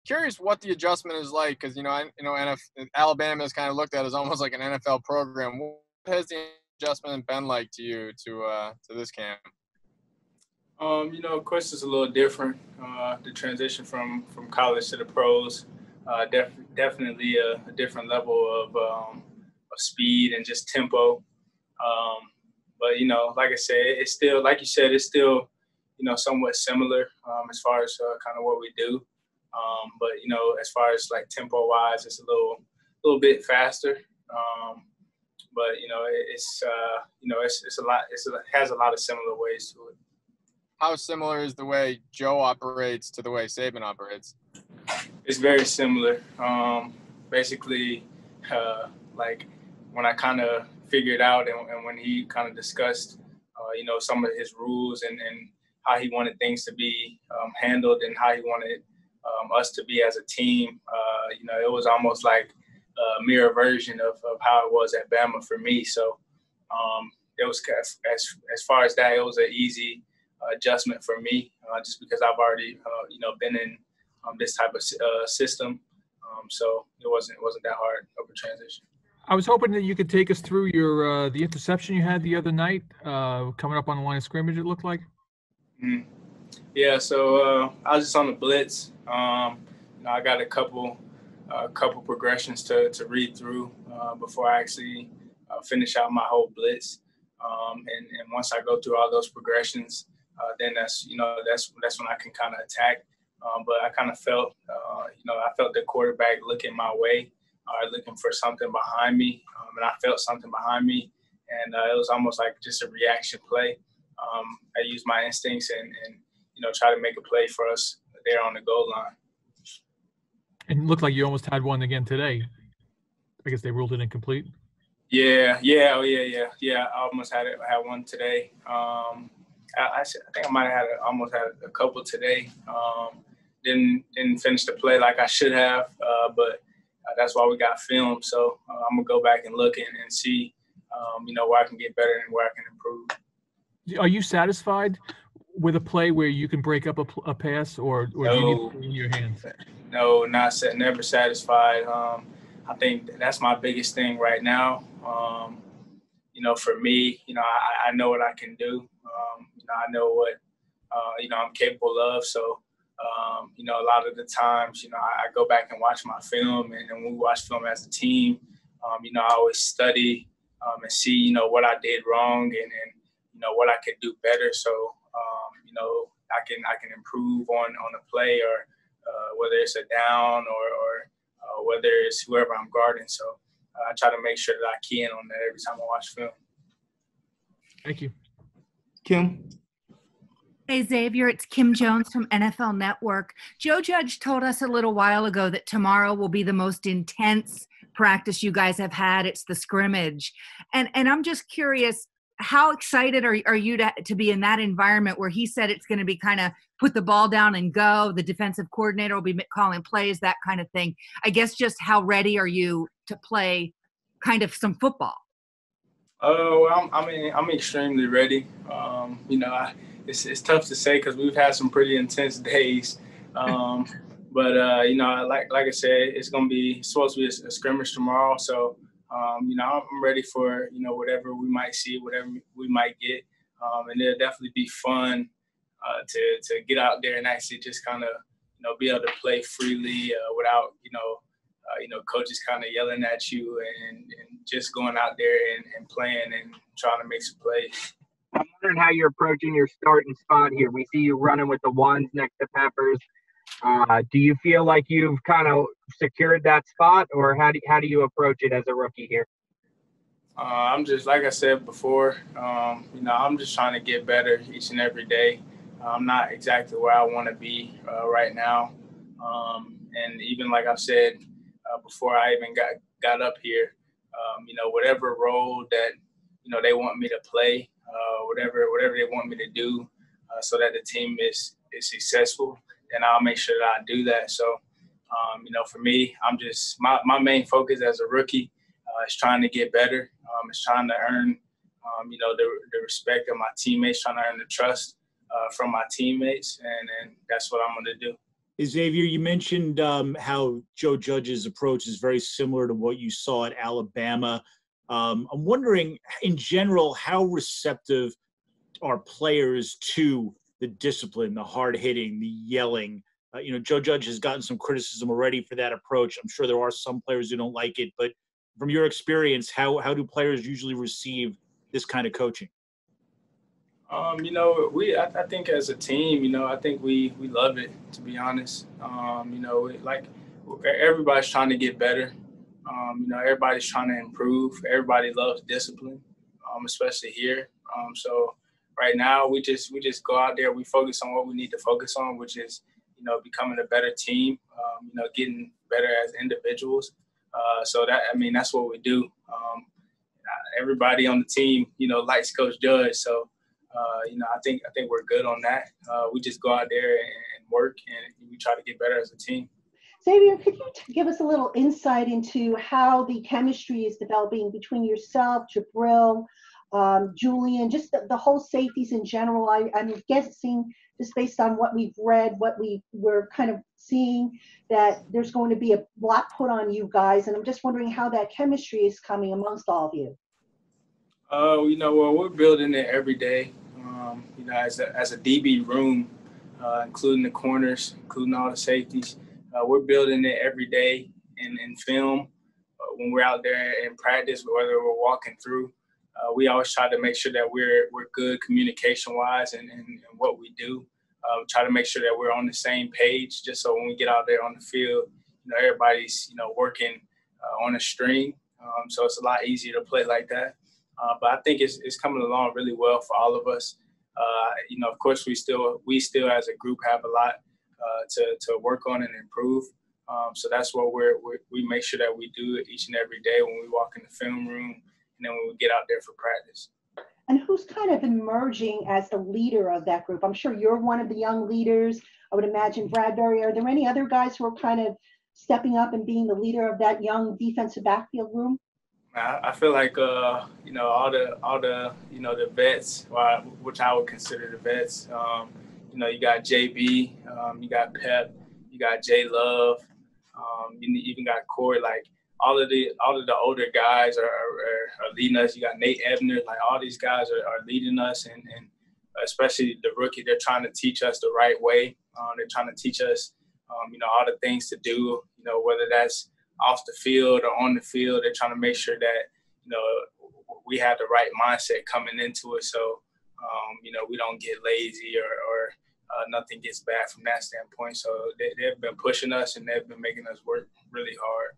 curious what the adjustment is like because Alabama is kind of looked at as almost like an NFL program. What has the adjustment been like to you to this camp? Of course, it's a little different. The transition from college to the pros, definitely a different level of speed and just tempo. But like I said, it's still, like you said, it's still, somewhat similar as far as kind of what we do. But as far as like tempo wise, it's a little bit faster. But it's a lot. It has a lot of similar ways to it. How similar is the way Joe operates to the way Saban operates? It's very similar. Basically, like when I kind of figured out and when he kind of discussed, some of his rules and how he wanted things to be handled and how he wanted us to be as a team, it was almost like a mirror version of how it was at Bama for me. So it was, as far as that, it was an easy adjustment for me, just because I've already, been in this type of system. So it wasn't that hard of a transition. I was hoping that you could take us through your the interception you had the other night, coming up on the line of scrimmage. It looked like. Mm-hmm. Yeah. So I was just on the blitz. I got a couple progressions to read through before I actually finish out my whole blitz. And once I go through all those progressions, then that's when I can kind of attack. But I kind of felt, I felt the quarterback looking my way, looking for something behind me, and I felt something behind me, and it was almost like just a reaction play. I used my instincts and try to make a play for us there on the goal line. And it looked like you almost had one again today. I guess they ruled it incomplete. Yeah. I almost had one today. I think I might have almost had a couple today. Didn't finish the play like I should have, but that's why we got film. So I'm gonna go back and look and see, where I can get better and where I can improve. Are you satisfied with a play where you can break up a pass, or do you need it in your hands? No, never satisfied. I think that's my biggest thing right now. For me, I know what I can do. I know what, I'm capable of. So, a lot of the times, I go back and watch my film, and when we watch film as a team, I always study and see, what I did wrong and what I could do better. So, I can improve on a play or whether it's a down or whether it's whoever I'm guarding. So I try to make sure that I key in on that every time I watch film. Thank you. Kim? Hey, Xavier, it's Kim Jones from NFL Network. Joe Judge told us a little while ago that tomorrow will be the most intense practice you guys have had. It's the scrimmage. And I'm just curious, how excited are you to be in that environment where he said it's going to be kind of put the ball down and go, the defensive coordinator will be calling plays, that kind of thing. I guess just how ready are you to play kind of some football? Oh, I'm extremely ready. It's tough to say because we've had some pretty intense days. But like I said, it's supposed to be a scrimmage tomorrow. So, I'm ready for, whatever we might see, whatever we might get. And it'll definitely be fun to get out there and actually just kind of, be able to play freely without, coaches kind of yelling at you and just going out there and playing and trying to make some plays. I'm wondering how you're approaching your starting spot here. We see you running with the ones next to Peppers. Do you feel like you've kind of secured that spot, or how do you approach it as a rookie here? I'm just, like I said before, I'm just trying to get better each and every day. I'm not exactly where I want to be right now. And even like I've said before I even got up here, whatever role that, they want me to play, whatever they want me to do so that the team is successful, and I'll make sure that I do that. So, for me, I'm just my main focus as a rookie is trying to get better. It's trying to earn, the respect of my teammates, trying to earn the trust from my teammates, and that's what I'm going to do. Xavier, you mentioned how Joe Judge's approach is very similar to what you saw at Alabama. I'm wondering, in general, how receptive are players to the discipline, the hard hitting, the yelling? Joe Judge has gotten some criticism already for that approach. I'm sure there are some players who don't like it, but from your experience, how do players usually receive this kind of coaching? I think as a team, I think we love it, to be honest. Everybody's trying to get better. Everybody's trying to improve. Everybody loves discipline, especially here. So right now we just go out there. We focus on what we need to focus on, which is, becoming a better team, getting better as individuals. That's what we do. Everybody on the team, likes Coach Judge. So, I think we're good on that. We just go out there and work, and we try to get better as a team. Xavier, could you give us a little insight into how the chemistry is developing between yourself, Jabril, Julian, just the whole safeties in general? I'm guessing, just based on what we've read, what we were kind of seeing, that there's going to be a lot put on you guys, and I'm just wondering how that chemistry is coming amongst all of you. We're building it every day. As a DB room, including the corners, including all the safeties, we're building it every day in film. When we're out there in practice, whether we're walking through, we always try to make sure that we're good communication-wise and what we do. Try to make sure that we're on the same page, just so when we get out there on the field, everybody's working on a string. So it's a lot easier to play like that. But I think it's coming along really well for all of us. Of course, we still as a group have a lot to work on and improve. So that's what we make sure that we do each and every day when we walk in the film room, and then when we get out there for practice. And who's kind of emerging as the leader of that group? I'm sure you're one of the young leaders. I would imagine Bradbury. Are there any other guys who are kind of stepping up and being the leader of that young defensive backfield room? I feel like all the the vets, which I would consider the vets. You got JB, you got Pep, you got J Love, you even got Corey. Like all of the older guys are leading us. You got Nate Ebner. Like all these guys are leading us, and especially the rookie. They're trying to teach us the right way. They're trying to teach us, all the things to do. Whether that's off the field or on the field, they're trying to make sure that, we have the right mindset coming into it. So, we don't get lazy or nothing gets bad from that standpoint. So they've been pushing us, and they've been making us work really hard.